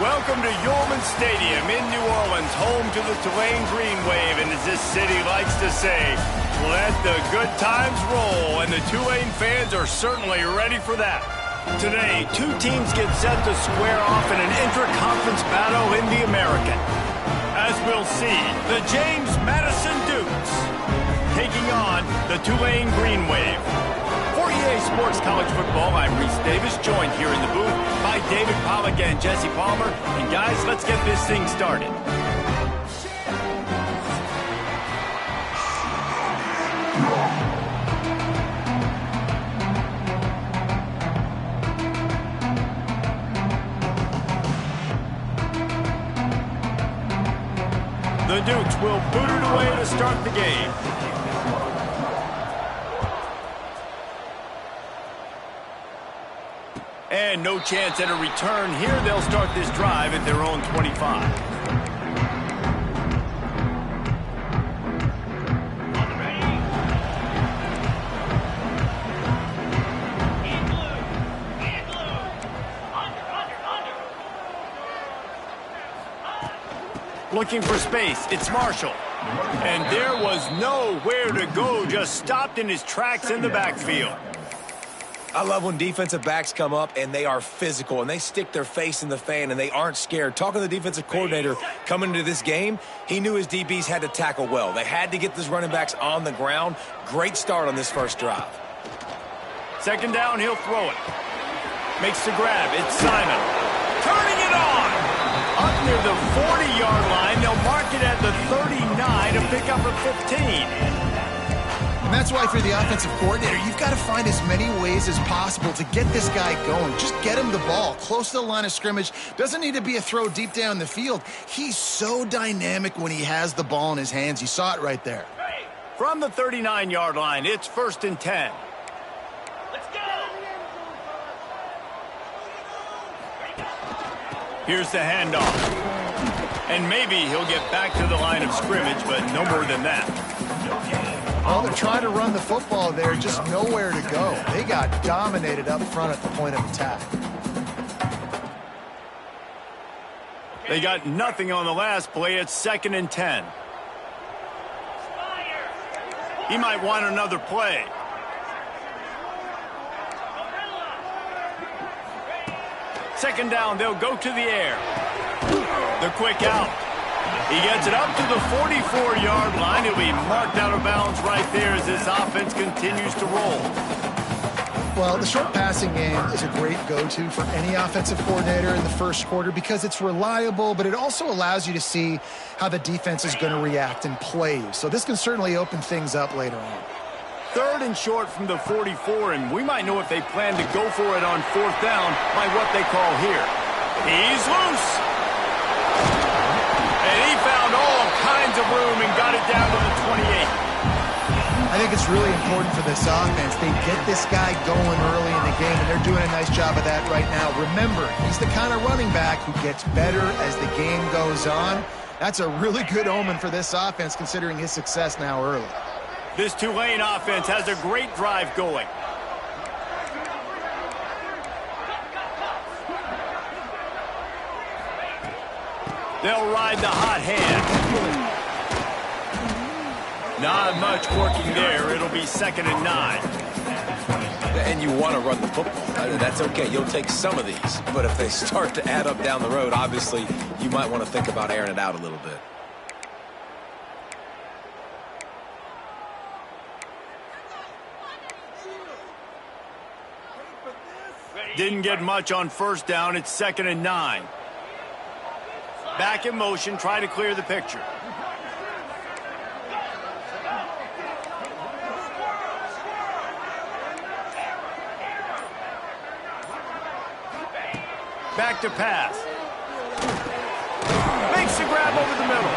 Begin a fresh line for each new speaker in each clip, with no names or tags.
Welcome to Yulman Stadium in New Orleans, home to the Tulane Green Wave, and as this city likes to say, let the good times roll, and the Tulane fans are certainly ready for that. Today, two teams get set to square off in an intra-conference battle in the American. As we'll see, the James Madison Dukes taking on the Tulane Green Wave. For EA Sports College Football, I'm Reese Davis, joined here in the booth by David Pollack and Jesse Palmer. And guys, let's get this thing started. The Dukes will boot it away to start the game. And no chance at a return here. They'll start this drive at their own 25. Looking for space, it's Marshall. And there was nowhere to go, just stopped in his tracks in the backfield.
I love when defensive backs come up and they are physical and they stick their face in the fan and they aren't scared. Talking to the defensive coordinator coming into this game, he knew his DBs had to tackle well. They had to get these running backs on the ground. Great start on this first drive.
Second down, he'll throw it. Makes the grab, it's Simon. Turning it on! Up near the 40-yard line, they'll mark it at the 39 to pick up a 15.
And that's why for the offensive coordinator, you've got to find as many ways as possible to get this guy going. Just get him the ball close to the line of scrimmage. Doesn't need to be a throw deep down the field. He's so dynamic when he has the ball in his hands. You saw it right there.
From the 39-yard line, it's 1st and 10. Let's go! Here's the handoff. And maybe he'll get back to the line of scrimmage, but no more than that.
Well, they're trying to run the football there, just nowhere to go. They got dominated up front at the point of attack.
They got nothing on the last play. It's 2nd and 10. He might want another play. Second down, they'll go to the air. The quick out. He gets it up to the 44-yard line. He'll be marked out of bounds right there as this offense continues to roll.
Well, the short passing game is a great go-to for any offensive coordinator in the first quarter because it's reliable, but it also allows you to see how the defense is going to react and play you. So this can certainly open things up later on.
3rd and short from the 44, and we might know if they plan to go for it on 4th down by what they call here. He's loose. And he found all kinds of room and got it down to the 28.
I think it's really important for this offense. They get this guy going early in the game, and they're doing a nice job of that right now. Remember, he's the kind of running back who gets better as the game goes on. That's a really good omen for this offense, considering his success now early.
This Tulane offense has a great drive going. They'll ride the hot hand. Not much working there. It'll be 2nd and 9.
And you want to run the football. That's okay. You'll take some of these. But if they start to add up down the road, obviously, you might want to think about airing it out a little bit.
Didn't get much on 1st down. It's 2nd and 9. Back in motion, try to clear the picture. Back to pass. Makes the grab over the middle.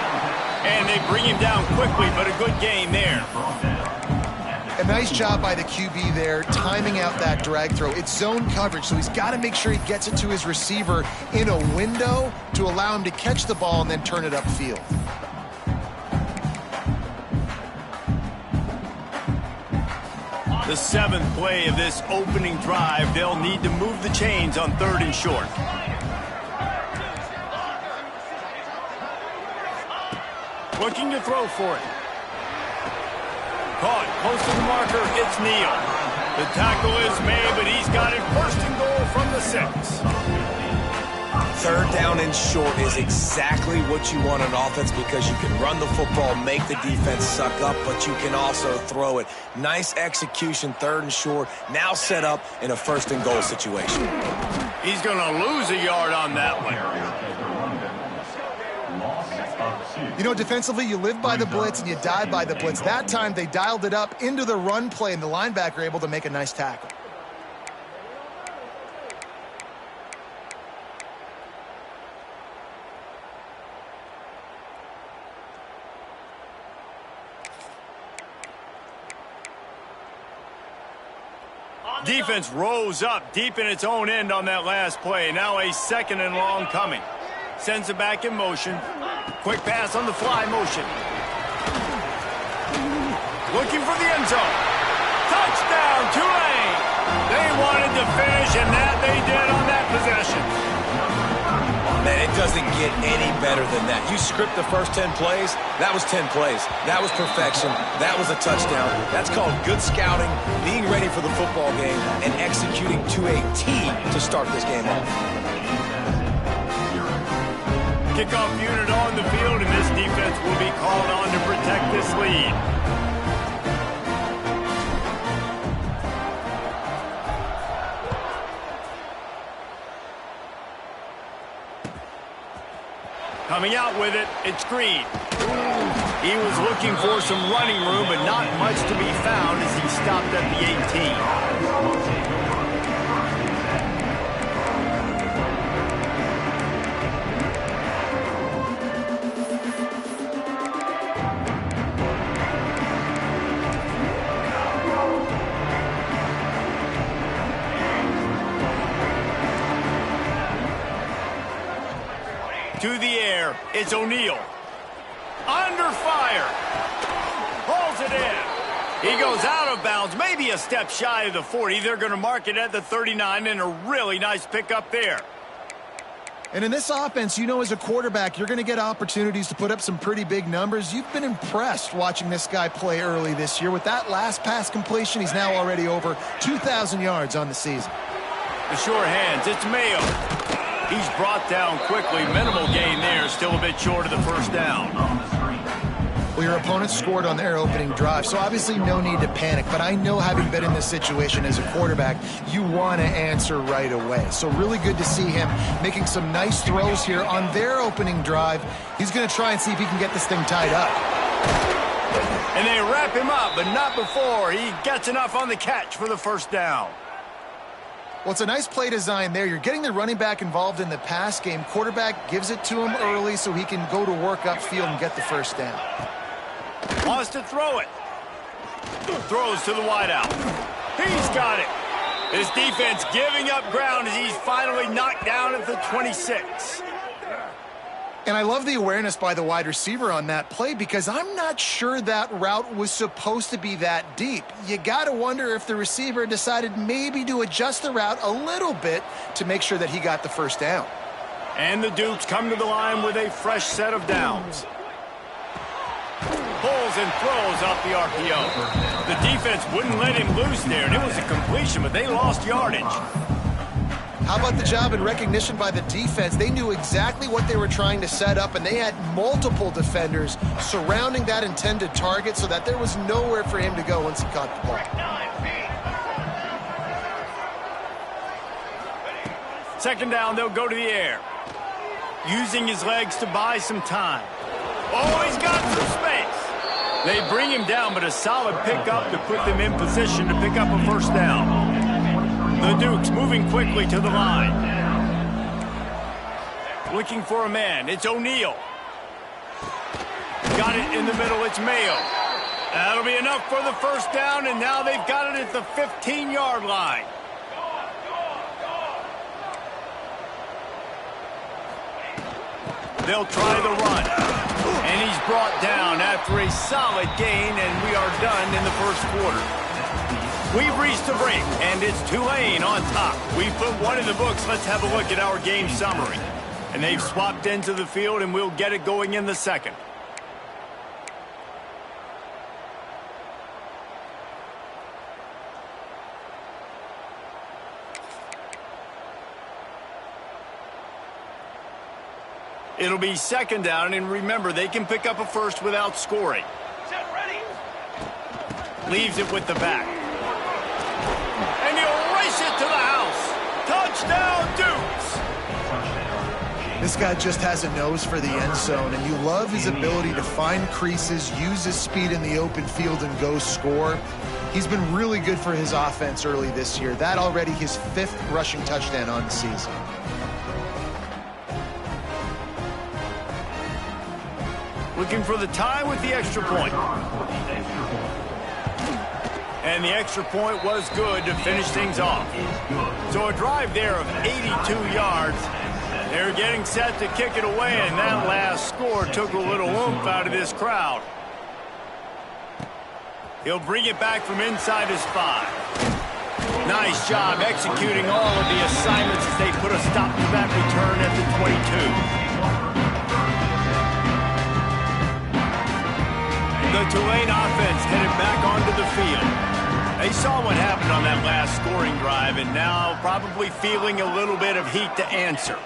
And they bring him down quickly, but a good gain there.
A nice job by the QB there, timing out that drag throw. It's zone coverage, so he's got to make sure he gets it to his receiver in a window to allow him to catch the ball and then turn it upfield.
The 7th play of this opening drive, they'll need to move the chains on 3rd and short. Looking to throw for it. Caught close to the marker. It's Neal. The tackle is made, but he's got it first and goal from the 6.
Third down and short is exactly what you want on offense because you can run the football, make the defense suck up, but you can also throw it. Nice execution, third and short, now set up in a first and goal situation.
He's going to lose a yard on that one.
You know, defensively, you live by the blitz and you die by the blitz. That time, they dialed it up into the run play, and the linebacker able to make a nice tackle.
Defense rose up deep in its own end on that last play. Now a second and long coming. Sends it back in motion. Quick pass on the fly motion. Looking for the end zone. Touchdown, Tulane! They wanted to finish, and that they did on that possession.
Man, it doesn't get any better than that. You script the first 10 plays, that was 10 plays. That was perfection. That was a touchdown. That's called good scouting, being ready for the football game, and executing to a T to start this game off.
Kickoff unit on the field, and this defense will be called on to protect this lead. Coming out with it, it's Green. He was looking for some running room, but not much to be found as he stopped at the 18. To the air, it's O'Neal. Under fire. Pulls it in. He goes out of bounds, maybe a step shy of the 40. They're going to mark it at the 39, and a really nice pickup there.
And in this offense, you know, as a quarterback, you're going to get opportunities to put up some pretty big numbers. You've been impressed watching this guy play early this year. With that last pass completion, he's now already over 2,000 yards on the season.
The sure hands, it's Mayo. He's brought down quickly. Minimal gain there, still a bit short of the first down.
Well, your opponent scored on their opening drive, so obviously no need to panic. But I know, having been in this situation as a quarterback, you want to answer right away. So really good to see him making some nice throws here on their opening drive. He's going to try and see if he can get this thing tied up.
And they wrap him up, but not before he gets enough on the catch for the first down.
Well, it's a nice play design there. You're getting the running back involved in the pass game. Quarterback gives it to him early so he can go to work upfield and get the first down.
Wants to throw it. Throws to the wideout. He's got it. This defense giving up ground as he's finally knocked down at the 26.
And I love the awareness by the wide receiver on that play, because I'm not sure that route was supposed to be that deep. You got to wonder if the receiver decided maybe to adjust the route a little bit to make sure that he got the first down.
And the Dukes come to the line with a fresh set of downs. Pulls and throws off the RPO. The defense wouldn't let him loose there, and it was a completion, but they lost yardage.
How about the job and recognition by the defense? They knew exactly what they were trying to set up, and they had multiple defenders surrounding that intended target so that there was nowhere for him to go once he caught the ball.
Second down, they'll go to the air. Using his legs to buy some time. Oh, he's got some space. They bring him down, but a solid pickup to put them in position to pick up a first down. The Dukes moving quickly to the line. Looking for a man. It's O'Neal. Got it in the middle. It's Mayo. That'll be enough for the first down, and now they've got it at the 15-yard line. They'll try the run. And he's brought down after a solid gain, and we are done in the first quarter. We've reached the break, and it's Tulane on top. We've put one in the books. Let's have a look at our game summary. And they've swapped into the field, and we'll get it going in the second. It'll be second down, and remember, they can pick up a first without scoring. Leaves it with the back. And he'll race it to the house. Touchdown, Dukes!
This guy just has a nose for the end zone, and you love his ability to find creases, use his speed in the open field, and go score. He's been really good for his offense early this year. That already his 5th rushing touchdown on the season.
Looking for the tie with the extra point. And the extra point was good to finish things off. So a drive there of 82 yards. They're getting set to kick it away, and that last score took a little oomph out of this crowd. He'll bring it back from inside his 5. Nice job executing all of the assignments as they put a stop to that return at the 22. The Tulane offense headed back onto the field. They saw what happened on that last scoring drive, and now probably feeling a little bit of heat to answer.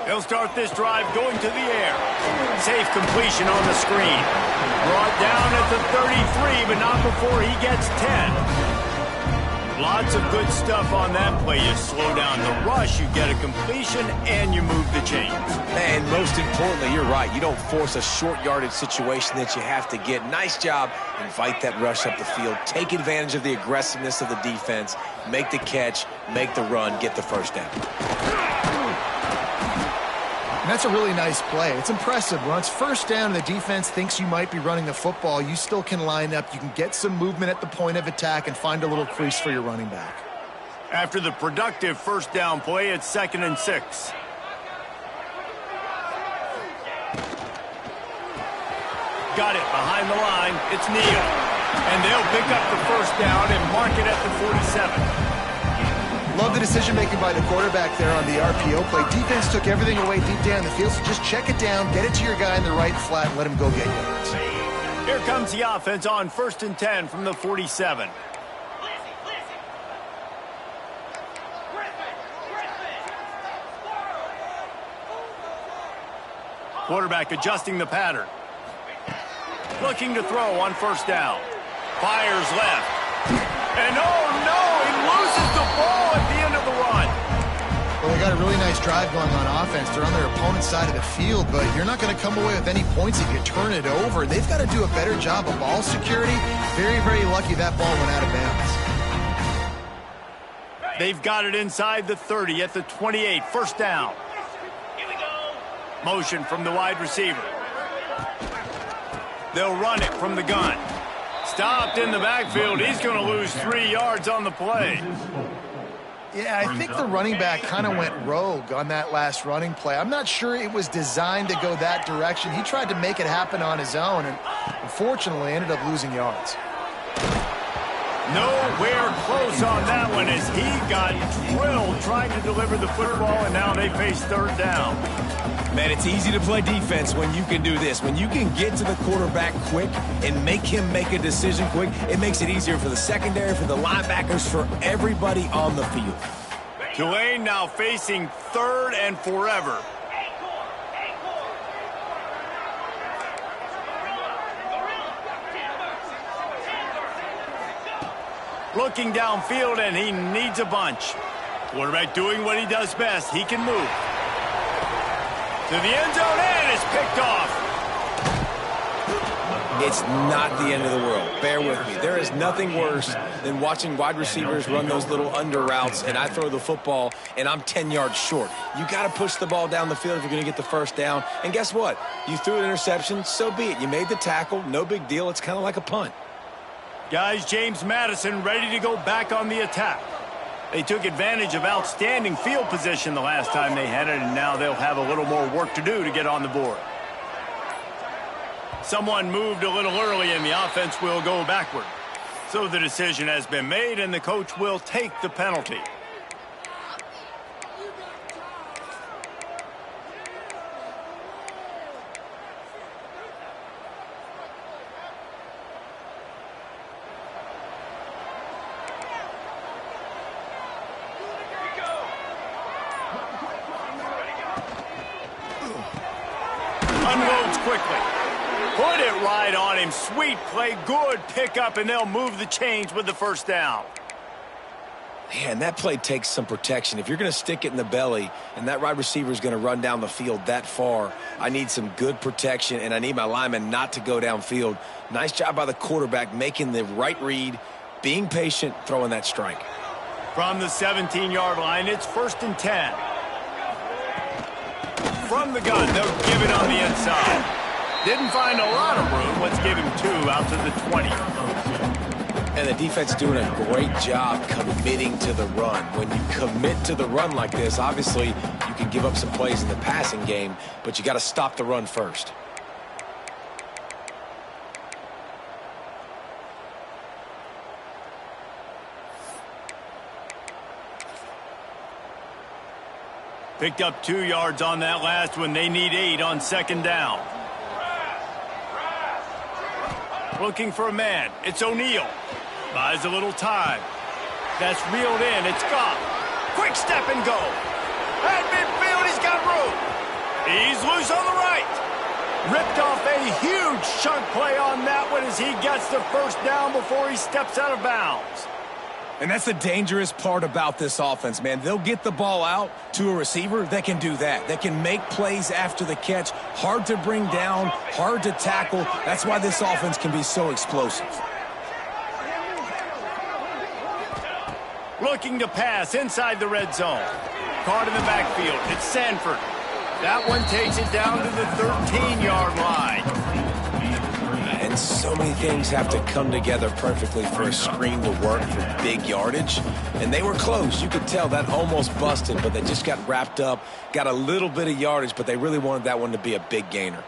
They'll start this drive going to the air. Safe completion on the screen. Brought down at the 33, but not before he gets 10. Lots of good stuff on that play. You slow down the rush, you get a completion, and you move the chains.
And most importantly, you're right. You don't force a short yardage situation that you have to get. Nice job. Invite that rush up the field. Take advantage of the aggressiveness of the defense. Make the catch, make the run, get the first down.
And that's a really nice play. It's impressive. When it's first down and the defense thinks you might be running the football, you still can line up. You can get some movement at the point of attack and find a little crease for your running back.
After the productive first down play, it's 2nd and 6. Got it behind the line. It's Neal. And they'll pick up the first down and mark it at the 47.
Love the decision-making by the quarterback there on the RPO play. Defense took everything away deep down the field, so just check it down, get it to your guy in the right flat, and let him go get yards.
Here comes the offense on 1st and 10 from the 47. Quarterback adjusting the pattern. Looking to throw on first down. Fires left. And oh no, he loses the ball at the end of the run.
Well, they got a really nice drive going on offense. They're on their opponent's side of the field, but you're not going to come away with any points if you turn it over. They've got to do a better job of ball security. Very, very lucky that ball went out of bounds.
They've got it inside the 30 at the 28. First down. Motion from the wide receiver. They'll run it from the gun. Stopped in the backfield. He's going to lose 3 yards on the play.
Yeah, I think the running back kind of went rogue on that last running play. I'm not sure it was designed to go that direction. He tried to make it happen on his own, and unfortunately ended up losing yards.
Nowhere close on that one as he got drilled trying to deliver the football, and now they face 3rd down.
Man, it's easy to play defense when you can do this. When you can get to the quarterback quick and make him make a decision quick, it makes it easier for the secondary, for the linebackers, for everybody on the field.
Tulane now facing 3rd and forever. Looking downfield, and he needs a bunch. Quarterback doing what he does best. He can move. To the end zone, and it's picked off.
It's not the end of the world. Bear with me. There is nothing worse than watching wide receivers run those little under routes, and I throw the football, and I'm 10 yards short. You got to push the ball down the field if you're going to get the first down. And guess what? You threw an interception, so be it. You made the tackle, no big deal. It's kind of like a punt.
Guys, James Madison ready to go back on the attack. They took advantage of outstanding field position the last time they had it, and now they'll have a little more work to do to get on the board. Someone moved a little early, and the offense will go backward. So the decision has been made, and the coach will take the penalty. Unloads quickly. Put it right on him. Sweet play. Good pickup, and they'll move the chains with the first down.
Man, that play takes some protection. If you're going to stick it in the belly and that wide receiver is going to run down the field that far, I need some good protection, and I need my lineman not to go downfield. Nice job by the quarterback making the right read, being patient, throwing that strike.
From the 17-yard line, it's 1st and 10. From the gun, they'll give it on the inside. Didn't find a lot of room. Let's give him 2 out to the 20.
And the defense doing a great job committing to the run. When you commit to the run like this, obviously you can give up some plays in the passing game, but you got to stop the run first.
Picked up 2 yards on that last one. They need 8 on 2nd down. Looking for a man. It's O'Neal. Buys a little time. That's reeled in. It's gone. Quick step and go. At midfield, he's got room. He's loose on the right. Ripped off a huge chunk play on that one as he gets the first down before he steps out of bounds.
And that's the dangerous part about this offense, man. They'll get the ball out to a receiver that can do that. That can make plays after the catch. Hard to bring down, hard to tackle. That's why this offense can be so explosive.
Looking to pass inside the red zone. Caught in the backfield. It's Sanford. That one takes it down to the 13-yard line.
And so many things have to come together perfectly for a screen to work for big yardage. And they were close. You could tell that almost busted, but they just got wrapped up, got a little bit of yardage, but they really wanted that one to be a big gainer.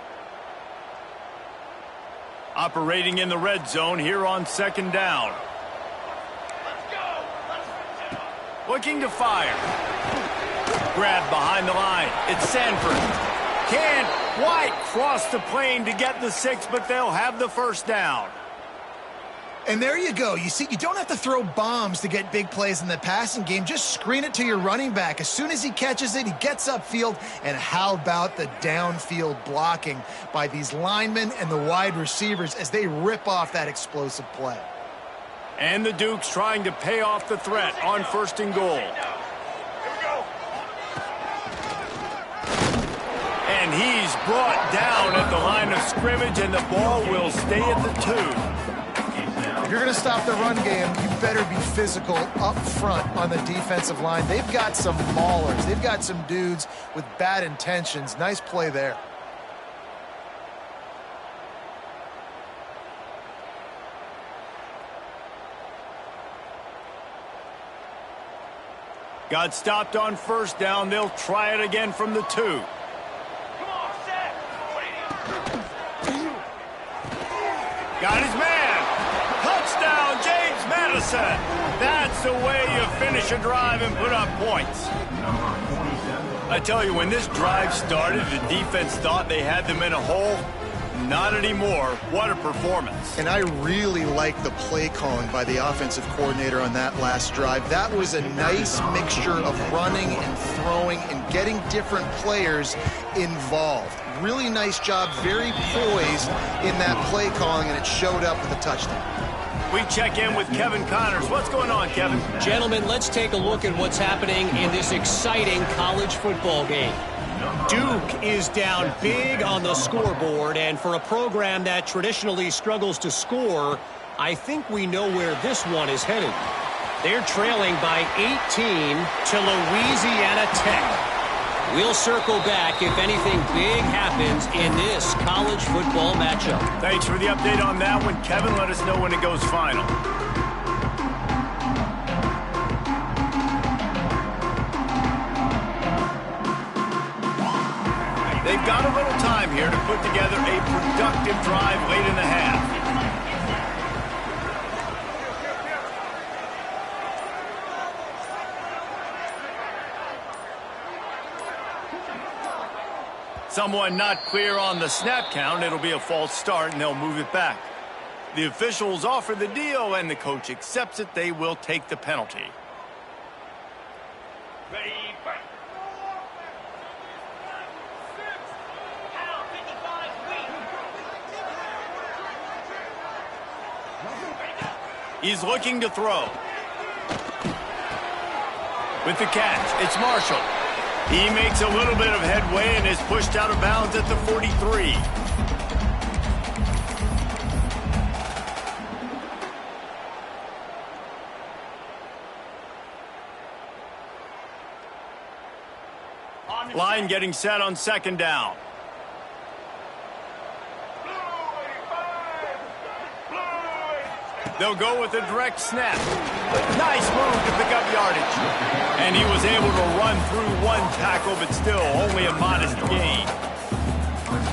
Operating in the red zone here on 2nd down. Looking to fire. Grab behind the line. It's Sanford. Can't quite cross the plane to get the 6, but they'll have the first down.
And there you go. You see, you don't have to throw bombs to get big plays in the passing game. Just screen it to your running back. As soon as he catches it, he gets upfield. And how about the downfield blocking by these linemen and the wide receivers as they rip off that explosive play?
And the Dukes trying to pay off the threat on 1st and goal. And he's brought down at the line of scrimmage, and the ball will stay at the 2.
If you're going to stop the run game, you better be physical up front on the defensive line. They've got some maulers. They've got some dudes with bad intentions. Nice play there.
Got stopped on 1st down. They'll try it again from the 2. Got his man. Touchdown, James Madison. That's the way you finish a drive and put up points. I tell you, when this drive started, the defense thought they had them in a hole. Not anymore. What a performance.
And I really like the play calling by the offensive coordinator on that last drive. That was a nice mixture of running and throwing and getting different players involved. Really nice job, very poised in that play calling, and it showed up with a touchdown.
We check in with Kevin Connors. What's going on, Kevin?
Gentlemen, let's take a look at what's happening in this exciting college football game. Duke is down big on the scoreboard, and for a program that traditionally struggles to score, I think we know where this one is headed. They're trailing by 18 to Louisiana Tech. We'll circle back if anything big happens in this college football matchup.
Thanks for the update on that one, Kevin. Let us know when it goes final. They've got a little time here to put together a productive drive late in the half. Someone not clear on the snap count. It'll be a false start, and they'll move it back. The officials offer the deal, and the coach accepts it. They will take the penalty. Ready, fight. He's looking to throw. With the catch, it's Marshall. He makes a little bit of headway and is pushed out of bounds at the 43. Line getting set on second down. They'll go with a direct snap. Nice move to pick up yardage. And he was able to run through one tackle, but still only a modest gain.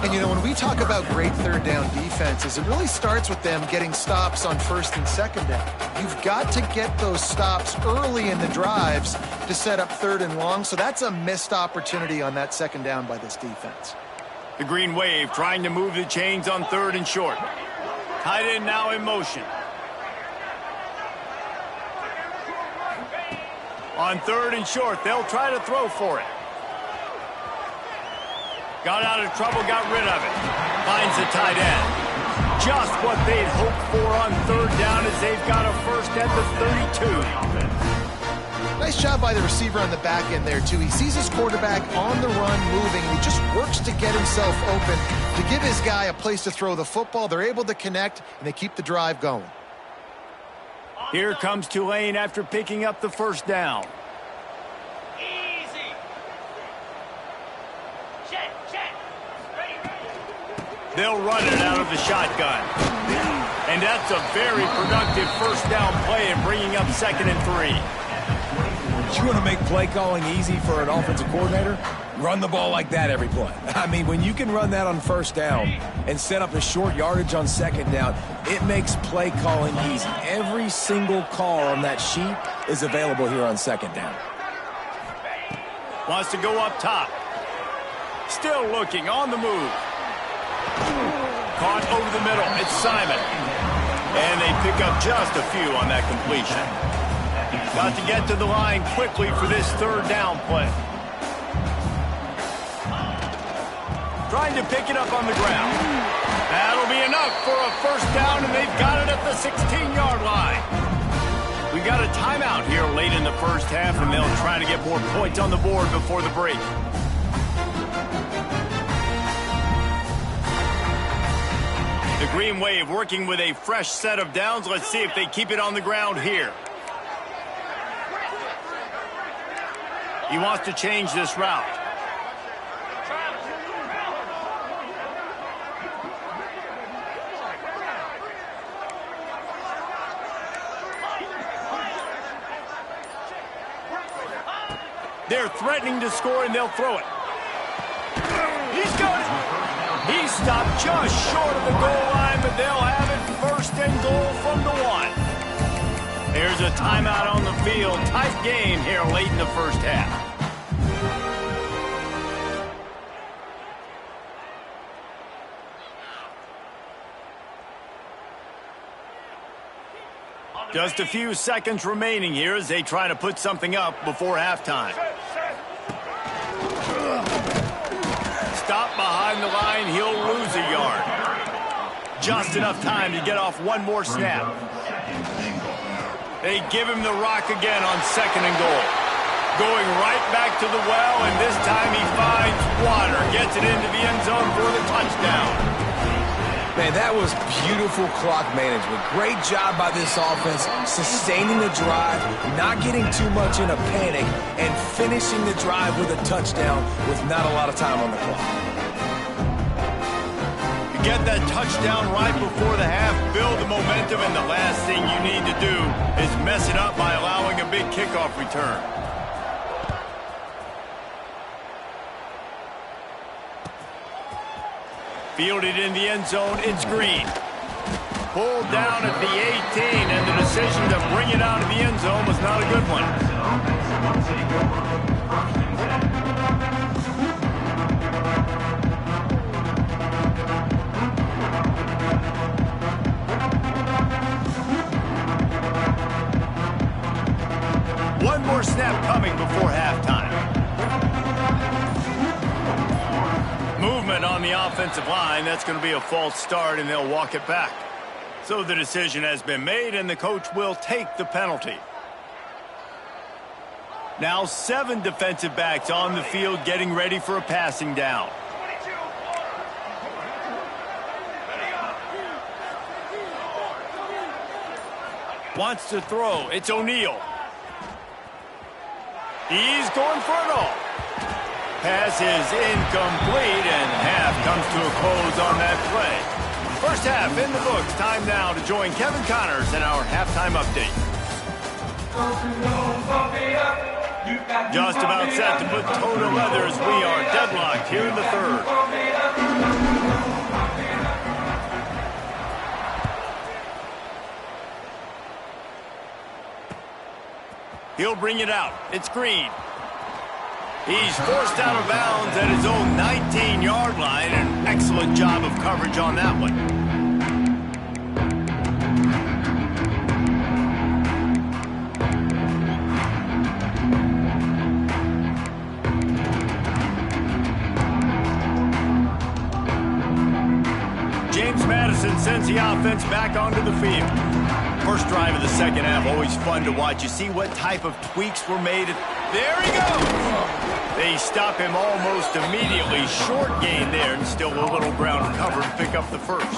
And, you know, when we talk about great third down defenses, it really starts with them getting stops on first and second down. You've got to get those stops early in the drives to set up third and long, so that's a missed opportunity on that second down by this defense.
The Green Wave trying to move the chains on third and short. Tight end now in motion. On third and short, they'll try to throw for it. Got out of trouble, got rid of it. Finds the tight end. Just what they'd hoped for on third down as they've got a first at the 32.
Nice job by the receiver on the back end there, too. He sees his quarterback on the run moving, and he just works to get himself open to give his guy a place to throw the football. They're able to connect, and they keep the drive going.
Here comes Tulane after picking up the first down.
Easy. Check. Ready.
They'll run it out of the shotgun. And that's a very productive first down play in bringing up second and 3.
You want to make play calling easy for an offensive coordinator? Run the ball like that every play. I mean, when you can run that on first down and set up a short yardage on second down, it makes play calling easy. Every single call on that sheet is available here on second down.
Wants to go up top. Still looking on the move. Caught over the middle. It's Simon. And they pick up just a few on that completion. Got to get to the line quickly for this third down play. Trying to pick it up on the ground. That'll be enough for a first down, and they've got it at the 16-yard line. We got a timeout here late in the first half, and they'll try to get more points on the board before the break. The Green Wave working with a fresh set of downs. Let's see if they keep it on the ground here. He wants to change this route. They're threatening to score, and they'll throw it. He's got it. He stopped just short of the goal line, but they'll have it first and goal from the 1. There's a timeout on the field. Tight game here late in the first half. Just a few seconds remaining here as they try to put something up before halftime. Stop behind the line, he'll lose a yard. Just enough time to get off one more snap. They give him the rock again on second and goal. Going right back to the well, and this time he finds water. Gets it into the end zone for the touchdown.
Man, that was beautiful clock management. Great job by this offense, sustaining the drive, not getting too much in a panic, and finishing the drive with a touchdown with not a lot of time on the clock.
You get that touchdown right before the half, build the momentum, and the last thing you need to do is mess it up by allowing a big kickoff return. Fielded in the end zone, it's Green. Pulled down at the 18, and the decision to bring it out of the end zone was not a good one. One more snap coming before halftime. Movement on the offensive line. That's going to be a false start, and they'll walk it back. So the decision has been made, and the coach will take the penalty. Now 7 defensive backs on the field getting ready for a passing down. Wants to throw. It's O'Neal. He's going for it all. Pass is incomplete, and half comes to a close on that play. First half in the books. Time now to join Kevin Connors in our halftime update. Just about set to put toe to leather as we are deadlocked here in the third. He'll bring it out. It's Green. He's forced out of bounds at his own 19-yard line. An excellent job of coverage on that one. James Madison sends the offense back onto the field. First drive of the second half, always fun to watch. You see what type of tweaks were made. There he goes! They stop him almost immediately. Short gain there, and still a little ground cover to pick up the first.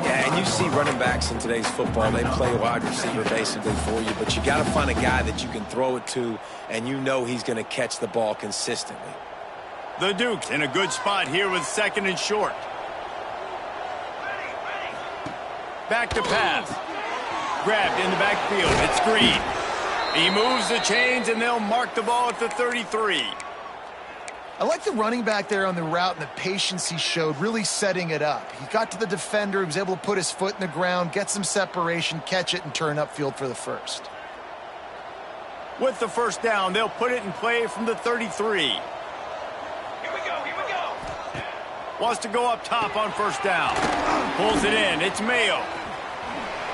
Yeah, and you see running backs in today's football, they play wide receiver basically for you, but you got to find a guy that you can throw it to, and you know he's going to catch the ball consistently.
The Dukes in a good spot here with 2nd and short. Back to pass. Grabbed in the backfield. It's Green. He moves the chains, and they'll mark the ball at the 33.
I like the running back there on the route and the patience he showed, really setting it up. He got to the defender, he was able to put his foot in the ground, get some separation, catch it, and turn upfield for the first.
With the first down, they'll put it in play from the 33.
Here we go.
Wants to go up top on first down. Pulls it in. It's Mayo.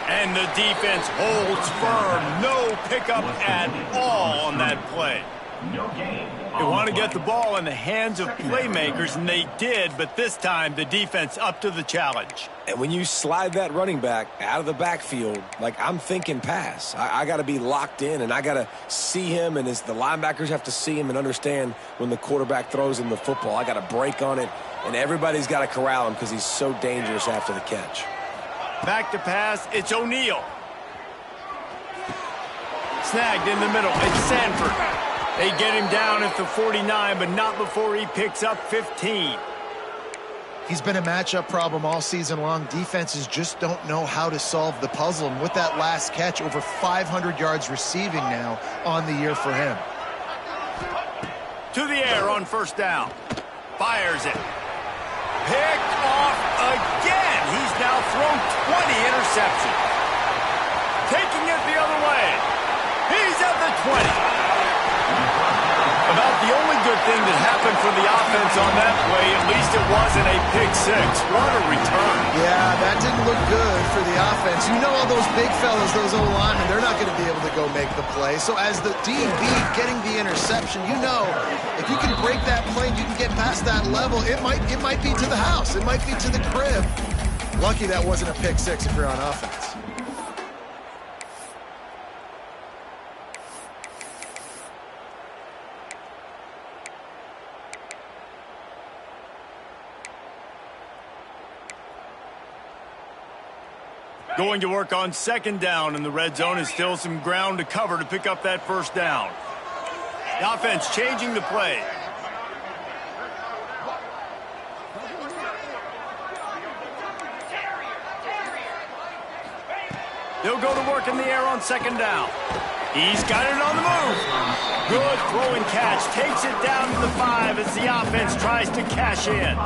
And the defense holds firm. No pickup at all on that play. They want to get the ball in the hands of playmakers, and they did, but this time the defense up to the challenge.
And when you slide that running back out of the backfield, like I'm thinking pass, I got to be locked in, and I got to see him, and as the linebackers have to see him and understand when the quarterback throws him the football, I got to break on it, and everybody's got to corral him because he's so dangerous after the catch.
Back to pass, it's O'Neal. Snagged in the middle, it's Sanford. They get him down at the 49, but not before he picks up 15.
He's been a matchup problem all season long. Defenses just don't know how to solve the puzzle. And with that last catch, over 500 yards receiving now on the year for him.
To the air on first down. Fires it. Picked off again. He's now thrown 20 interceptions. Taking it the other way. He's at the 20. About the only good thing that happened for the offense on that play, at least it wasn't a pick six. What a return.
Yeah, that didn't look good for the offense. You know all those big fellas, those O-linemen, they're not going to be able to go make the play. So as the DB getting the interception, you know if you can break that play and you can get past that level, it might be to the house. It might be to the crib. Lucky that wasn't a pick six if you're on offense.
Going to work on second down in the red zone is still some ground to cover to pick up that first down. The offense changing the play. They'll go to work in the air on second down. He's got it on the move. Good throw and catch. Takes it down to the 5 as the offense tries to cash in.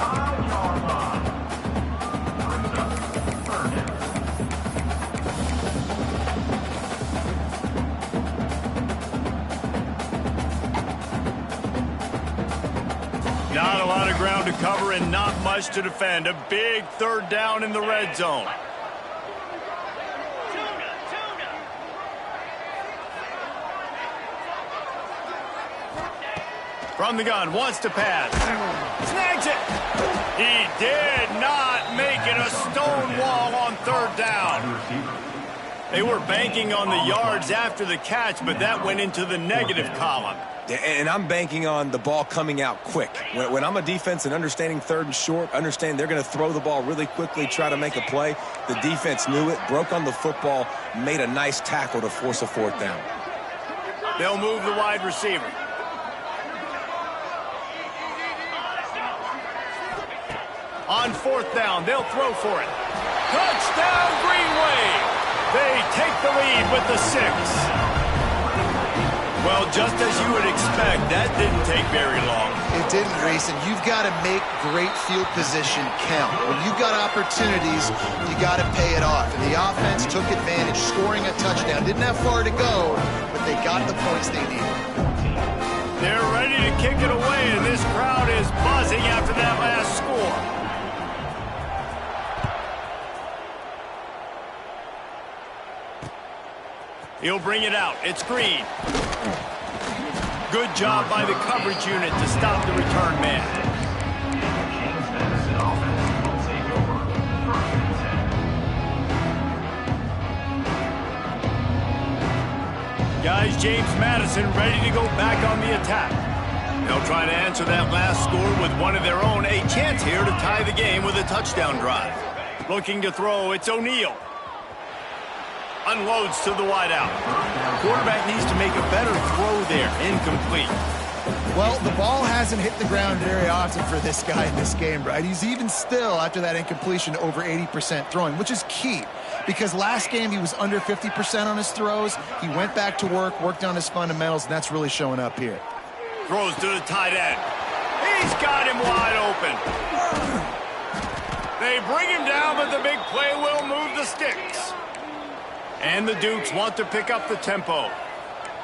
Not a lot of ground to cover and not much to defend. A big third down in the red zone. From the gun, wants to pass. Snags it. He did not make it. A stone wall on third down. They were banking on the yards after the catch, but that went into the negative column.
And I'm banking on the ball coming out quick. When I'm a defense and understanding third and short, understand they're going to throw the ball really quickly, try to make a play. The defense knew it, broke on the football, made a nice tackle to force a fourth down.
They'll move the wide receiver. On fourth down, they'll throw for it. Touchdown, Green Wave! They take the lead with the 6. Well, just as you would expect, that didn't take very long.
It didn't, Grayson. You've got to make great field position count. When you've got opportunities, you got to pay it off. And the offense took advantage, scoring a touchdown. Didn't have far to go, but they got the points they needed.
They're ready to kick it away, and this crowd is buzzing after that last score. He'll bring it out. It's Green. Good job by the coverage unit to stop the return man. Guys, James Madison ready to go back on the attack. They'll try to answer that last score with one of their own. A chance here to tie the game with a touchdown drive. Looking to throw, it's O'Neal. Unloads to the wideout. Quarterback needs to make a better throw there. Incomplete.
Well, the ball hasn't hit the ground very often for this guy in this game, right? He's even still, after that incompletion, over 80% throwing, which is key. Because last game, he was under 50% on his throws. He went back to work, worked on his fundamentals, and that's really showing up here.
Throws to the tight end. He's got him wide open. They bring him down, but the big play will move the sticks. And the Dukes want to pick up the tempo.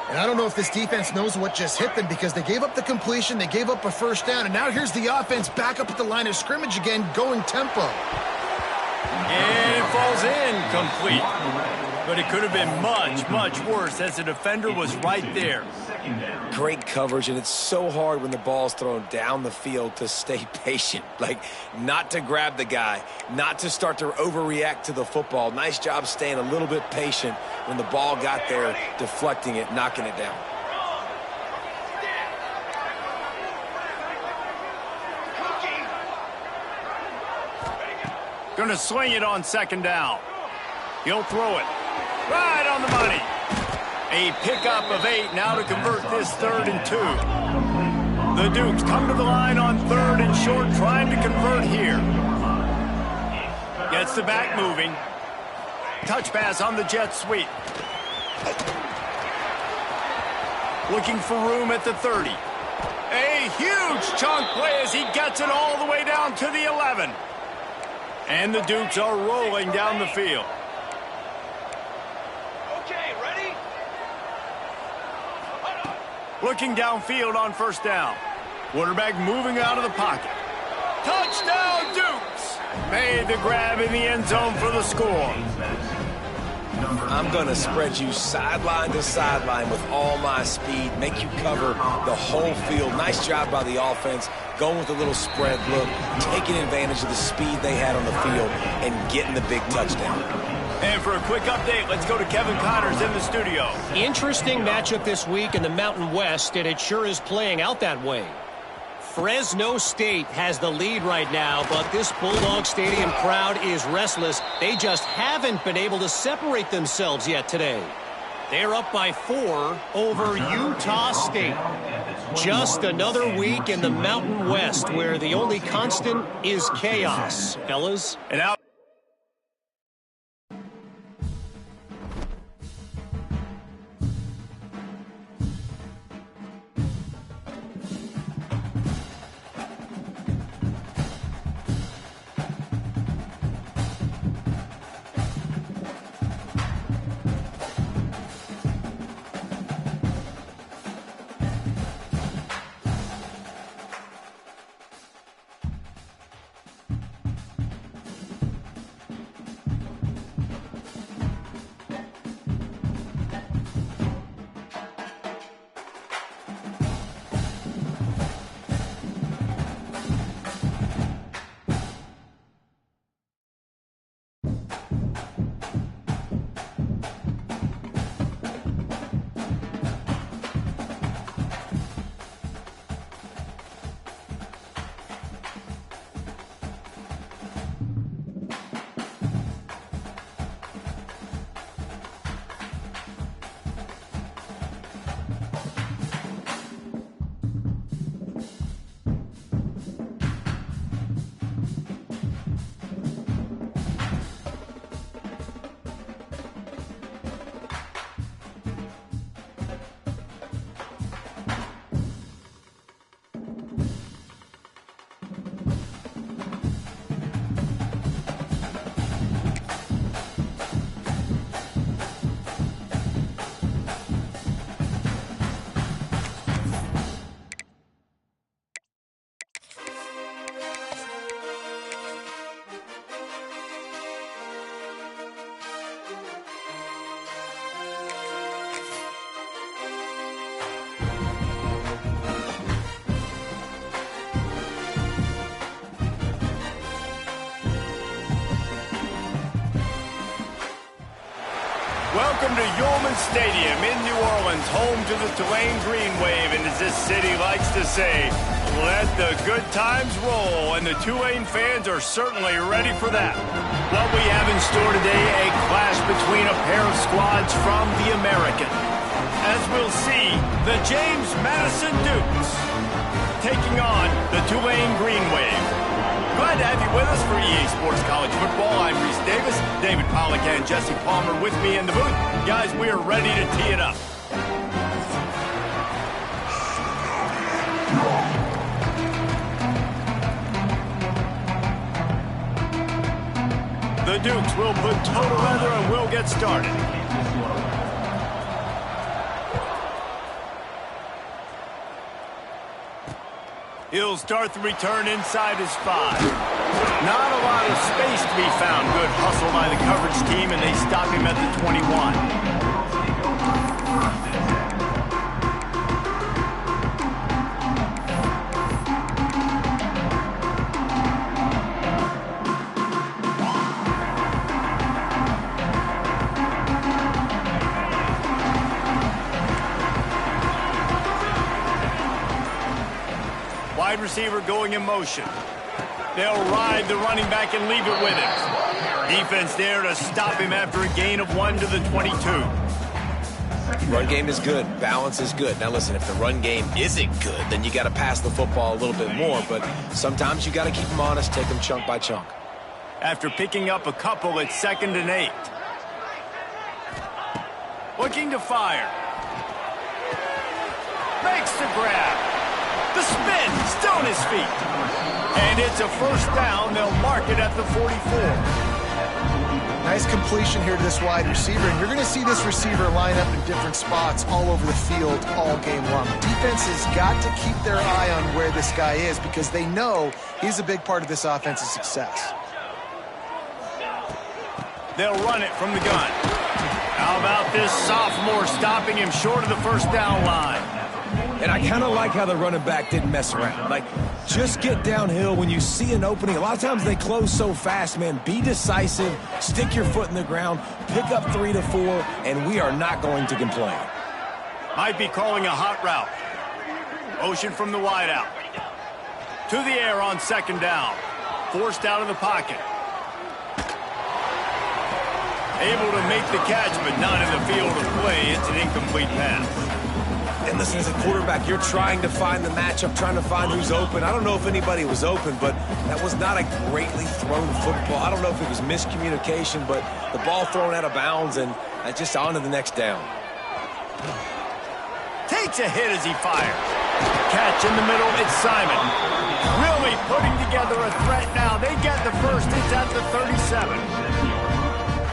And I don't know if this defense knows what just hit them because they gave up the completion, they gave up a first down, and now here's the offense back up at the line of scrimmage again, going tempo.
And it falls in complete. But it could have been much, much worse as the defender was right there.
Great coverage, and it's so hard when the ball's thrown down the field to stay patient. Like, not to grab the guy, not to start to overreact to the football. Nice job staying a little bit patient when the ball got there, deflecting it, knocking it down.
Going to swing it on second down. He'll throw it. Right on the money. A pickup of 8 now to convert this 3rd and 2. The Dukes come to the line on 3rd and short, trying to convert here. Gets the back moving. Touch pass on the jet sweep. Looking for room at the 30. A huge chunk play as he gets it all the way down to the 11. And the Dukes are rolling down the field. Looking downfield on first down. Quarterback moving out of the pocket. Touchdown, Dukes! Made the grab in the end zone for the score.
I'm going to spread you sideline to sideline with all my speed, make you cover the whole field. Nice job by the offense, going with a little spread look, taking advantage of the speed they had on the field, and getting the big touchdown.
And for a quick update, let's go to Kevin Connors in the studio.
Interesting matchup this week in the Mountain West, and it sure is playing out that way. Fresno State has the lead right now, but this Bulldog Stadium crowd is restless. They just haven't been able to separate themselves yet today. They're up by 4 over Utah State. Just another week in the Mountain West where the only constant is chaos, fellas.
And out. Welcome to Yulman Stadium in New Orleans, home to the Tulane Green Wave, and as this city likes to say, let the good times roll, and the Tulane fans are certainly ready for that. What we have in store today, a clash between a pair of squads from the American. As we'll see, the James Madison Dukes taking on the Tulane Green Wave. Glad to have you with us for EA Sports College Football. I'm Reese Davis, David Pollack and Jesse Palmer with me in the booth. Guys, we are ready to tee it up. The Dukes will put total leather and we'll get started. He'll start the return inside his 5. Not a lot of space to be found. Good hustle by the coverage team, and they stop him at the 21. Wide receiver going in motion. They'll ride the running back and leave it with him. Defense there to stop him after a gain of 1 to the 22.
Run game is good. Balance is good. Now listen, if the run game isn't good, then you got to pass the football a little bit more. But sometimes you got to keep them honest, take them chunk by chunk.
After picking up a couple, it's 2nd and 8. Looking to fire. Makes the grab. The spin, still on his feet. And it's a first down. They'll mark it at the 44.
Nice completion here to this wide receiver. And you're going to see this receiver line up in different spots all over the field all game long. Defense has got to keep their eye on where this guy is because they know he's a big part of this offense's success.
They'll run it from the gun. How about this sophomore stopping him short of the first down line?
And I kind of like how the running back didn't mess around. Like, just get downhill when you see an opening. A lot of times they close so fast, man. Be decisive, stick your foot in the ground, pick up 3 to 4, and we are not going to complain.
Might be calling a hot route. Motion from the wide out. To the air on 2nd down. Forced out of the pocket. Able to make the catch, but not in the field of play. It's an incomplete pass.
And listen, as a quarterback, you're trying to find the matchup, trying to find who's open. I don't know if anybody was open, but that was not a greatly thrown football. I don't know if it was miscommunication, but the ball thrown out of bounds and just on to the next down.
Takes a hit as he fires. Catch in the middle, it's Simon. Really putting together a threat now. They get the first, it's at the 37.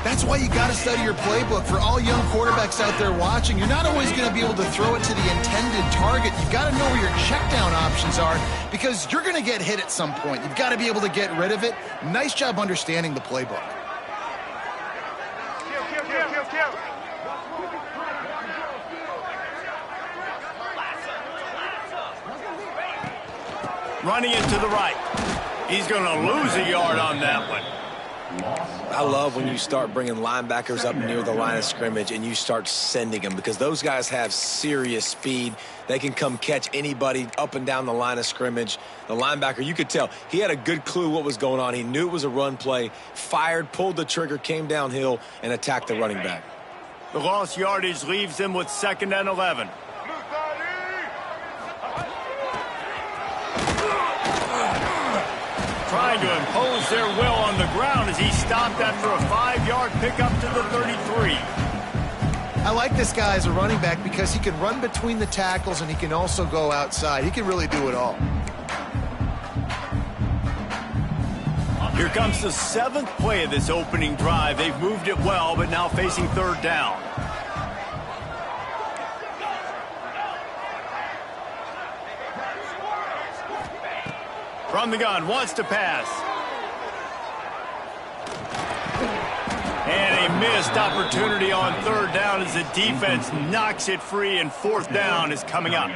That's why you got to study your playbook. For all young quarterbacks out there watching, you're not always going to be able to throw it to the intended target. You've got to know where your check down options are because you're going to get hit at some point. You've got to be able to get rid of it. Nice job understanding the playbook.
Running it to the right. He's going to lose a yard on that one.
I love when you start bringing linebackers up near the line of scrimmage and you start sending them because those guys have serious speed. They can come catch anybody up and down the line of scrimmage. The linebacker, you could tell, he had a good clue what was going on. He knew it was a run play, fired, pulled the trigger, came downhill, and attacked the running back.
The lost yardage leaves him with 2nd and 11. Trying to impose their will on the ground as he stopped after a 5-yard pickup to the 33.
I like this guy as a running back because he can run between the tackles and he can also go outside. He can really do it all.
Here comes the 7th play of this opening drive. They've moved it well, but now facing 3rd down. From the gun, wants to pass. And a missed opportunity on 3rd down as the defense knocks it free, and 4th down is coming up.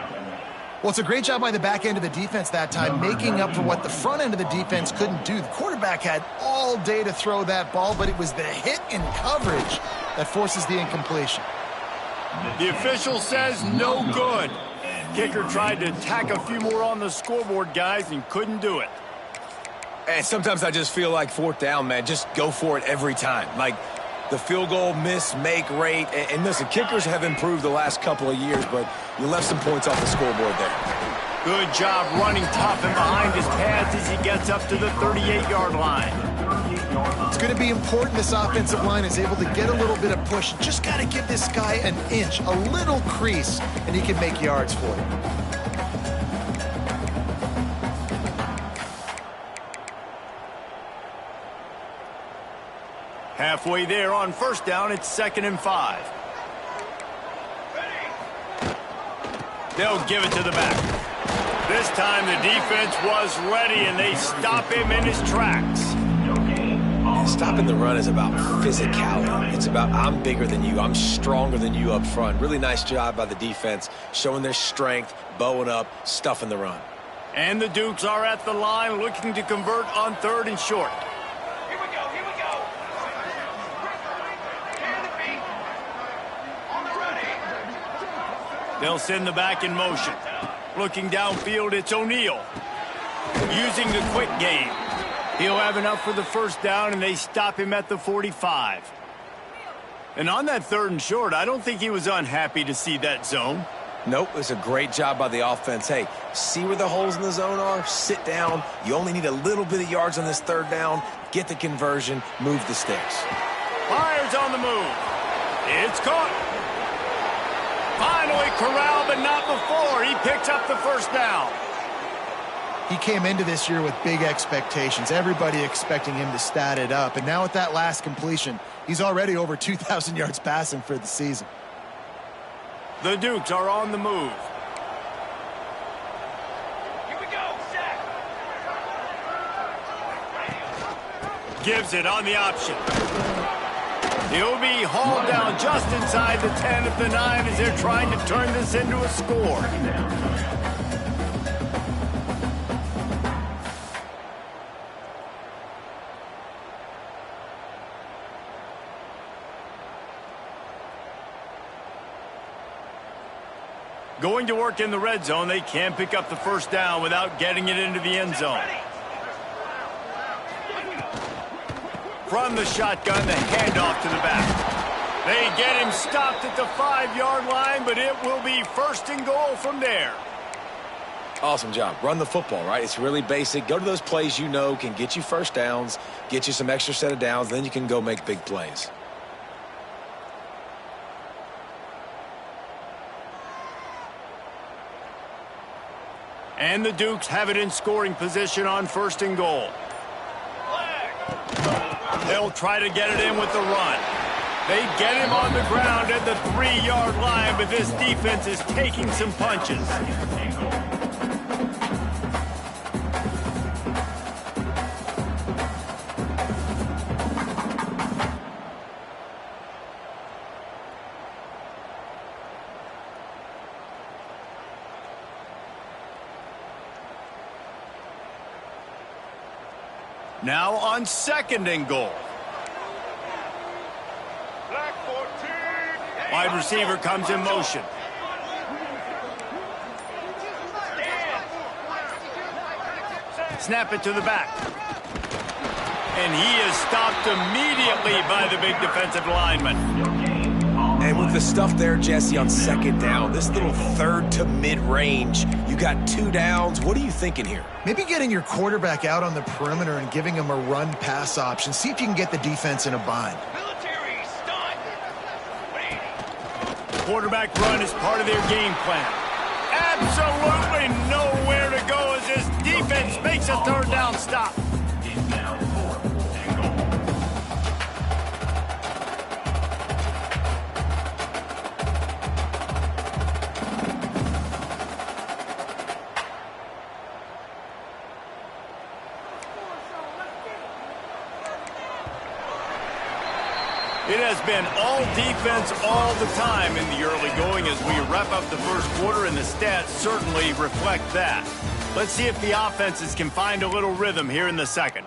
Well, it's a great job by the back end of the defense that time, making up for what the front end of the defense couldn't do. The quarterback had all day to throw that ball, but it was the hit in coverage That forces the incompletion.
The official says no good. Kicker tried to tack a few more on the scoreboard, guys, and couldn't do it.
And sometimes I just feel like fourth down, man, just go for it every time. Like the field goal miss-make rate. And listen, kickers have improved the last couple of years, but you left some points off the scoreboard there.
Good job running tough and behind his pads as he gets up to the 38-yard line.
It's going to be important this offensive line is able to get a little bit of push. Just got to give this guy an inch, a little crease, and he can make yards for you.
Halfway there on first down, it's 2nd and 5. They'll give it to the back. This time the defense was ready, and they stop him in his tracks.
Stopping the run is about physicality. It's about I'm bigger than you. I'm stronger than you up front. Really nice job by the defense, showing their strength, bowing up, stuffing the run.
And the Dukes are at the line looking to convert on 3rd and short.
Here we go, here we go. Hand the feet. On the ready.
They'll send the back in motion. Looking downfield, it's O'Neal. Using the quick game. He'll have enough for the first down, and they stop him at the 45. And on that 3rd and short, I don't think he was unhappy to see that zone.
Nope, it's a great job by the offense. Hey, see where the holes in the zone are? Sit down. You only need a little bit of yards on this 3rd down. Get the conversion. Move the sticks.
Fires on the move. It's caught. Finally corralled, but not before. He picks up the first down.
He came into this year with big expectations. Everybody expecting him to stat it up. And now with that last completion, he's already over 2,000 yards passing for the season.
The Dukes are on the move.
Here we go, set.
Gives it on the option. He'll be hauled down just inside the 10 at the 9 as they're trying to turn this into a score. Going to work in the red zone, they can't pick up the first down without getting it into the end zone. From the shotgun, the handoff to the back. They get him stopped at the 5-yard line, but it will be 1st and goal from there.
Awesome job. Run the football, right? It's really basic. Go to those plays you know can get you first downs, get you some extra set of downs, then you can go make big plays.
And the Dukes have it in scoring position on 1st and goal. They'll try to get it in with the run. They get him on the ground at the 3-yard line, but this defense is taking some punches. Now on 2nd and goal.
Black 14.
Wide receiver comes in motion. Snap it to the back. And he is stopped immediately by the big defensive lineman.
And with the stuff there, Jesse, on 2nd down, this little 3rd to mid-range, you got 2 downs. What are you thinking here?
Maybe getting your quarterback out on the perimeter and giving him a run-pass option. See if you can get the defense in a bind.
Military stunt.
Quarterback run is part of their game plan. Absolutely nowhere to go as this defense makes a 3rd down stop. It has been all defense all the time in the early going as we wrap up the first quarter, and the stats certainly reflect that. Let's see if the offenses can find a little rhythm here in the 2nd.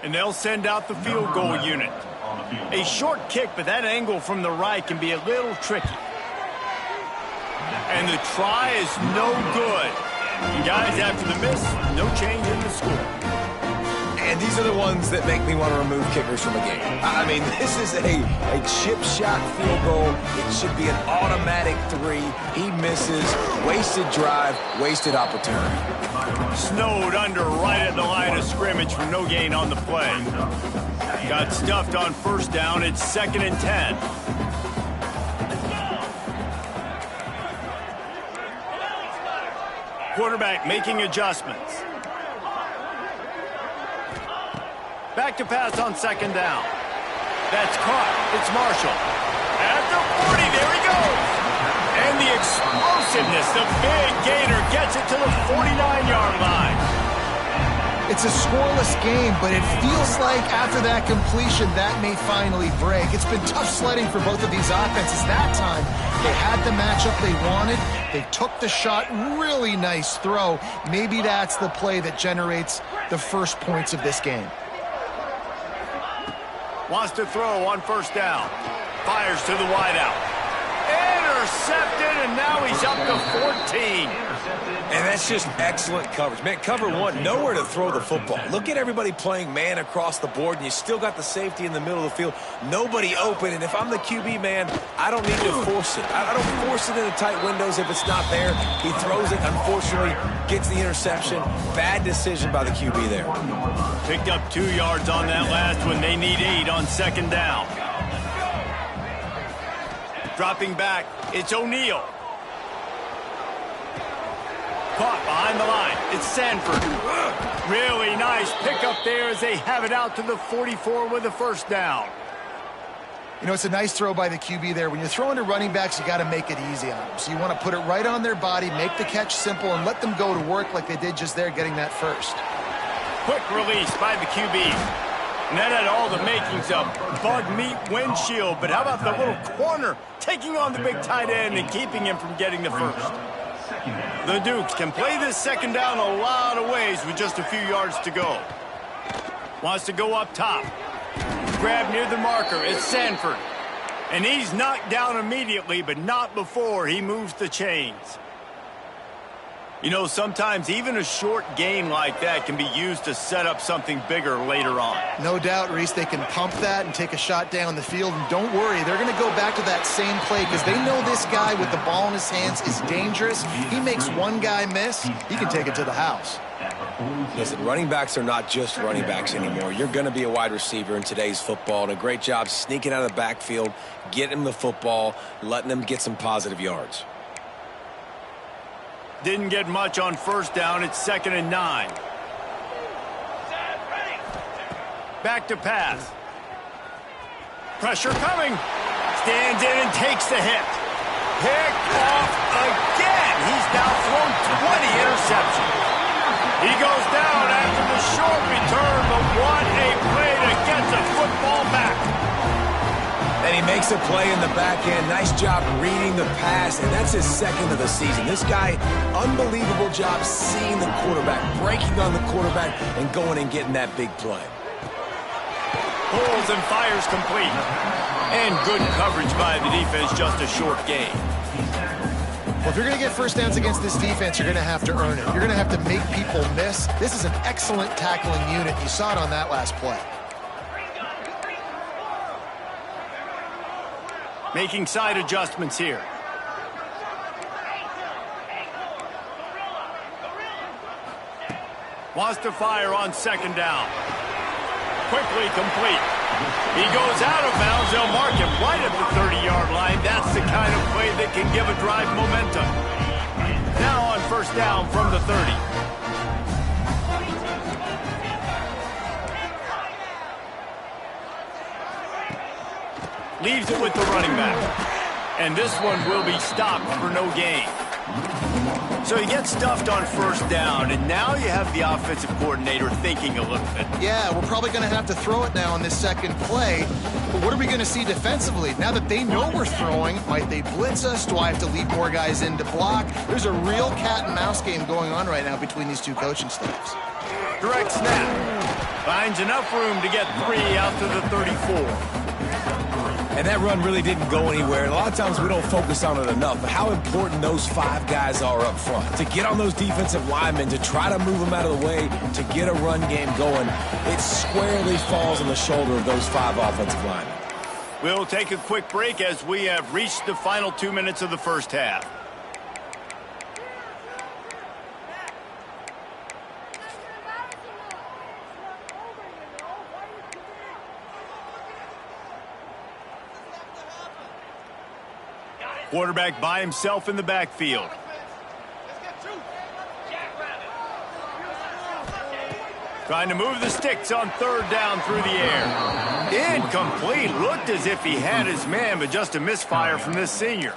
And they'll send out the field goal unit. A short kick, but that angle from the right can be a little tricky. And the try is no good. And guys, after the miss, no change in the score.
And these are the ones that make me want to remove kickers from a game. I mean, this is a chip shot field goal. It should be an automatic 3. He misses. Wasted drive, wasted opportunity.
Snowed under right at the line of scrimmage for no gain on the play. Got stuffed on first down. It's 2nd and 10. Quarterback making adjustments. Back to pass on 2nd down. That's caught. It's Marshall. At the 40, there he goes. And the explosiveness, the big gainer gets it to the 49-yard line.
It's a scoreless game, but it feels like after that completion, that may finally break. It's been tough sledding for both of these offenses. That time, they had the matchup they wanted. They took the shot. Really nice throw. Maybe that's the play that generates the first points of this game.
Wants to throw on first down. Fires to the wideout. Intercepted, and now he's up to 14.
And that's just excellent coverage. Man, cover 1, nowhere to throw the football. Look at everybody playing man across the board, and you still got the safety in the middle of the field. Nobody open, and if I'm the QB, man, I don't need to force it. I don't force it into tight windows if it's not there. He throws it, unfortunately, gets the interception. Bad decision by the QB there.
Picked up 2 yards on that last one. They need 8 on 2nd down. Dropping back, it's O'Neal. Caught behind the line. It's Sanford. Really nice pickup there as they have it out to the 44 with a first down.
You know, it's a nice throw by the QB there. When you're throwing to running backs, you got to make it easy on them. So you want to put it right on their body, make the catch simple, and let them go to work like they did just there, getting that first.
Quick release by the QB. And that had all the makings of bug meat windshield. But how about the little corner taking on the big tight end and keeping him from getting the first? The Dukes can play this 2nd down a lot of ways with just a few yards to go. Wants to go up top. Grab near the marker. It's Sanford. And he's knocked down immediately, but not before he moves the chains. You know, sometimes even a short gain like that can be used to set up something bigger later on.
No doubt, Reese, they can pump that and take a shot down the field. And don't worry, they're going to go back to that same play because they know this guy with the ball in his hands is dangerous. He makes one guy miss, he can take it to the house.
Listen, running backs are not just running backs anymore. You're going to be a wide receiver in today's football, and a great job sneaking out of the backfield, getting him the football, letting him get some positive yards.
Didn't get much on first down. It's 2nd and 9. Back to pass. Pressure coming. Stands in and takes the hit. Picked off again. He's now thrown 20 interceptions. He goes down after the short return, but what a play to get the football back.
And he makes a play in the back end. Nice job reading the pass, and that's his 2nd of the season. This guy, unbelievable job seeing the quarterback, breaking on the quarterback, and going and getting that big play.
Pulls and fires complete. And good coverage by the defense, just a short gain.
Well, if you're going to get first downs against this defense, you're going to have to earn it. You're going to have to make people miss. This is an excellent tackling unit. You saw it on that last play.
Making side adjustments here. Wants to fire on 2nd down. Quickly complete. He goes out of bounds. They'll mark him right at the 30-yard line. That's the kind of play that can give a drive momentum. Now on first down from the 30. Leaves it with the running back. And this one will be stopped for no gain. So he gets stuffed on first down, and now you have the offensive coordinator thinking a little bit.
Yeah, we're probably going to have to throw it now on this 2nd play. But what are we going to see defensively? Now that they know we're throwing, might they blitz us? Do I have to lead more guys in to block? There's a real cat and mouse game going on right now between these two coaching staffs.
Direct snap. Finds enough room to get 3 out to the 34.
And that run really didn't go anywhere. And a lot of times we don't focus on it enough, but how important those 5 guys are up front. To get on those defensive linemen, to try to move them out of the way, to get a run game going, it squarely falls on the shoulder of those 5 offensive linemen.
We'll take a quick break as we have reached the final 2 minutes of the first half. Quarterback by himself in the backfield. Trying to move the sticks on 3rd down through the air. Incomplete. Looked as if he had his man, but just a misfire from this senior.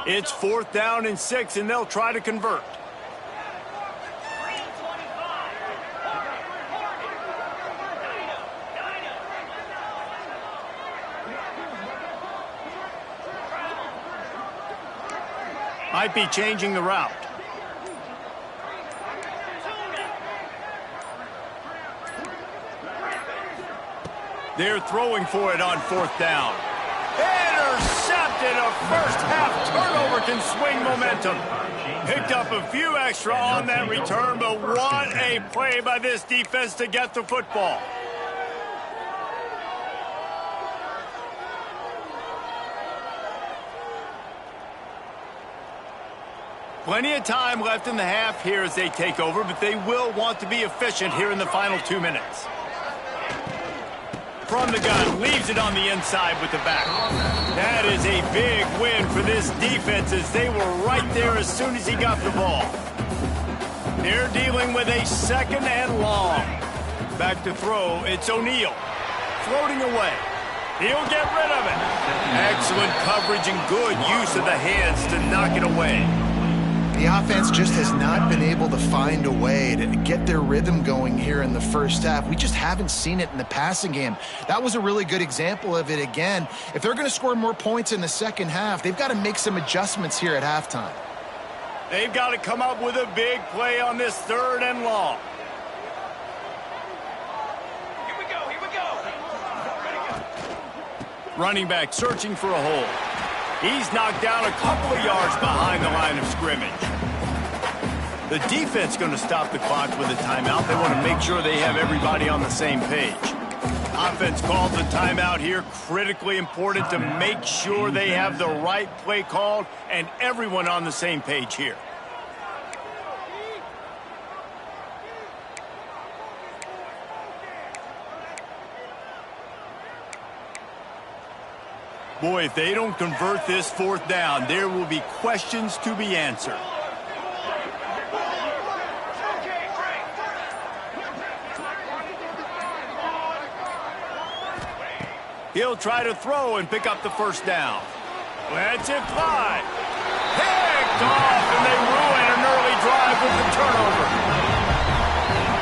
It's 4th down and 6, and they'll try to convert. Might be changing the route. They're throwing for it on 4th down. Intercepted. A first half turnover can swing momentum. Picked up a few extra on that return, but what a play by this defense to get the football. Plenty of time left in the half here as they take over, but they will want to be efficient here in the final 2 minutes. From the gun, leaves it on the inside with the back. That is a big win for this defense as they were right there as soon as he got the ball. They're dealing with a 2nd and long. Back to throw, it's O'Neal. Floating away. He'll get rid of it. Excellent coverage and good use of the hands to knock it away.
The offense just has not been able to find a way to get their rhythm going here in the first half. We just haven't seen it in the passing game. That was a really good example of it again. If they're going to score more points in the second half, they've got to make some adjustments here at halftime.
They've got to come up with a big play on this 3rd and long.
Here we go, here we go. Ready, go.
Running back searching for a hole. He's knocked down a couple of yards behind the line of scrimmage. The defense going to stop the clock with a timeout. They want to make sure they have everybody on the same page. Offense called the timeout here. Critically important to make sure they have the right play called and everyone on the same page here. Boy, if they don't convert this 4th down, there will be questions to be answered. He'll try to throw and pick up the 1st down. Lets it fly. Picked off, and they ruin an early drive with the turnover.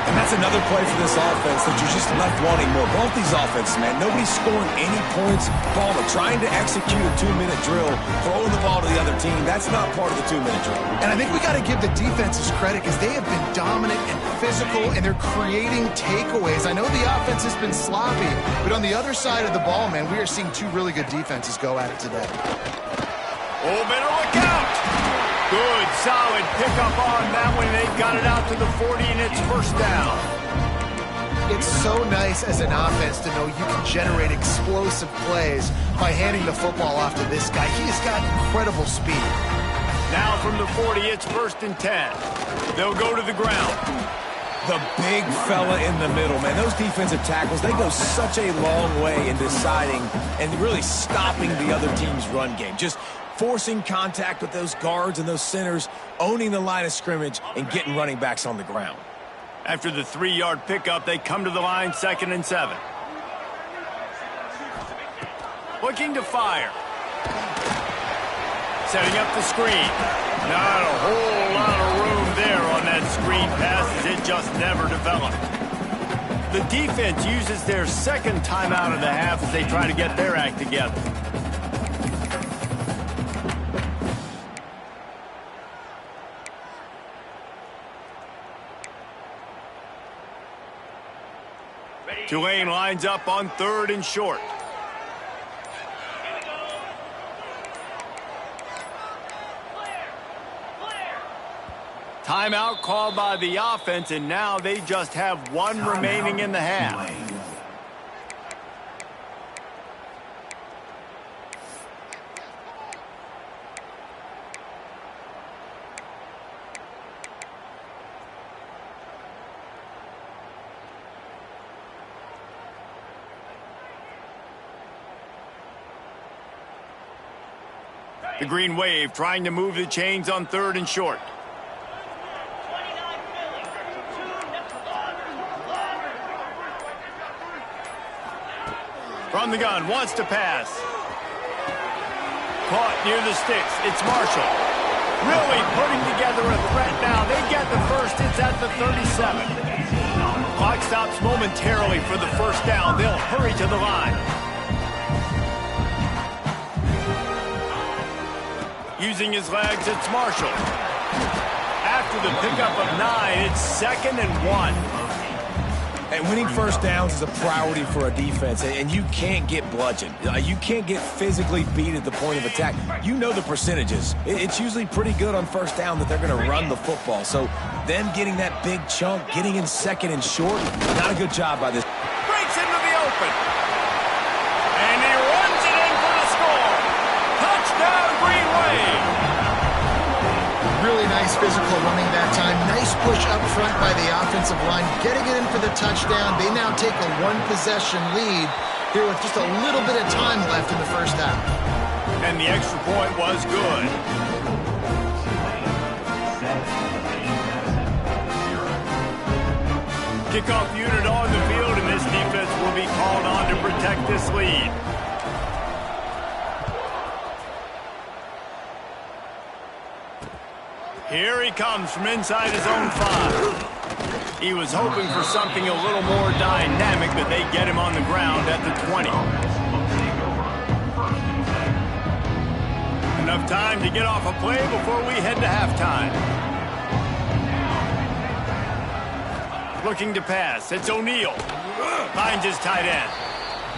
And that's another play for this offense that you're just left wanting more. Both these offenses, man, nobody's scoring any points. Palmer trying to execute a 2-minute drill, throwing the ball to the other team. That's not part of the 2-minute drill.
And I think we got to give the defenses credit because they have been dominant and physical, and they're creating takeaways. I know the offense has been sloppy, but on the other side of the ball, man, we are seeing 2 really good defenses go at it today.
Oh, better look out. Good, solid pickup on that one. They got it out to the 40, and it's 1st down.
It's so nice as an offense to know you can generate explosive plays by handing the football off to this guy. He has got incredible speed.
Now from the 40, it's 1st and 10. They'll go to the ground.
The big fella in the middle, man. Those defensive tackles, they go such a long way in deciding and really stopping the other team's run game. Just forcing contact with those guards and those centers, owning the line of scrimmage, and getting running backs on the ground.
After the 3-yard pickup, they come to the line 2nd and 7. Looking to fire. Setting up the screen. Not a whole lot of room there on that screen pass as it just never developed. The defense uses their second timeout of the half as they try to get their act together. Tulane lines up on 3rd and short. Timeout called by the offense, and now they just have one remaining in the half. The Green Wave trying to move the chains on 3rd and short. From the gun, wants to pass. Caught near the sticks. It's Marshall. Really putting together a threat now. They get the first. It's at the 37. Clock stops momentarily for the first down. They'll hurry to the line. Using his legs, it's Marshall. After the pickup of 9, it's 2nd and 1.
And winning first downs is a priority for a defense, and you can't get bludgeoned. You can't get physically beat at the point of attack. You know the percentages. It's usually pretty good on first down that they're going to run the football. So them getting that big chunk, getting in 2nd and short, not a good job by this.
Breaks into the open. And he runs it in for the score. Touchdown, Green Wave.
Really nice physical running that time. Nice push up front by the offensive line, getting it in for the touchdown. They now take a one-possession lead here with just a little bit of time left in the first half.
And the extra point was good. Kickoff unit on the field, and this defense will be called on to protect this lead. Here he comes from inside his own 5. He was hoping for something a little more dynamic, but they get him on the ground at the 20. Enough time to get off a play before we head to halftime. Looking to pass. It's O'Neal. Finds his tight end.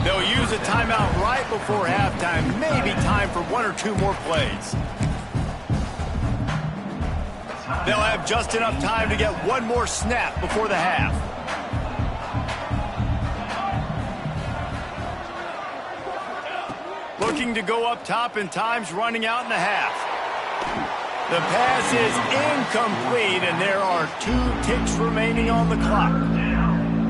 They'll use a timeout right before halftime. Maybe time for 1 or 2 more plays. They'll have just enough time to get one more snap before the half. Looking to go up top, and time's running out in the half. The pass is incomplete, and there are 2 ticks remaining on the clock.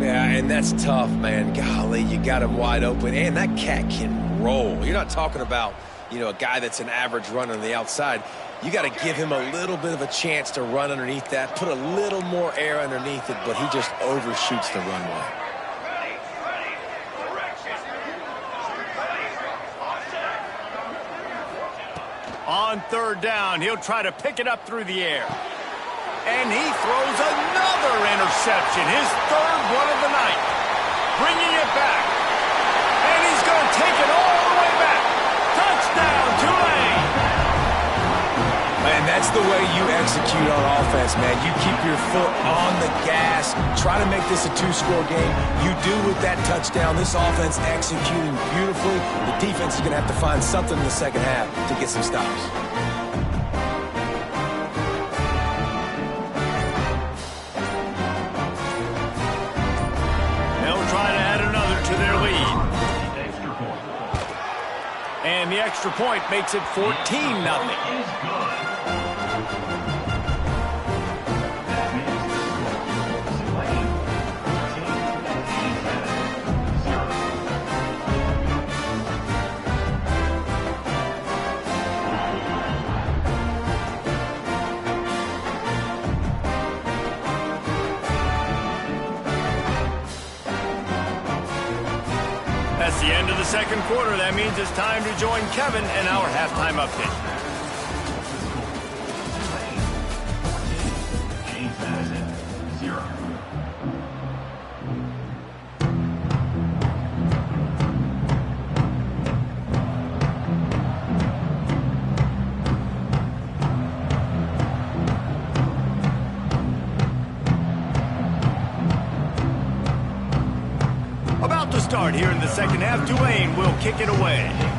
Yeah, and that's tough, man. Golly, you got him wide open, and that cat can roll. You're not talking about, a guy that's an average runner on the outside. You got to give him a little bit of a chance to run underneath that, put a little more air underneath it, but he just overshoots the runway.
On 3rd down, he'll try to pick it up through the air. And he throws another interception, his 3rd one of the night. Bringing it back. And he's going to take it all the way back. Touchdown, Tulane!
And that's the way you execute on offense, man. You keep your foot on the gas, try to make this a 2-score game. You do with that touchdown. This offense executing beautifully. The defense is going to have to find something in the second half to get some stops.
They'll try to add another to their lead. And the extra point makes it 14-0. That's the end of the second quarter. That means it's time to join Kevin in our halftime update. About to start here in the second half, Tulane will kick it away.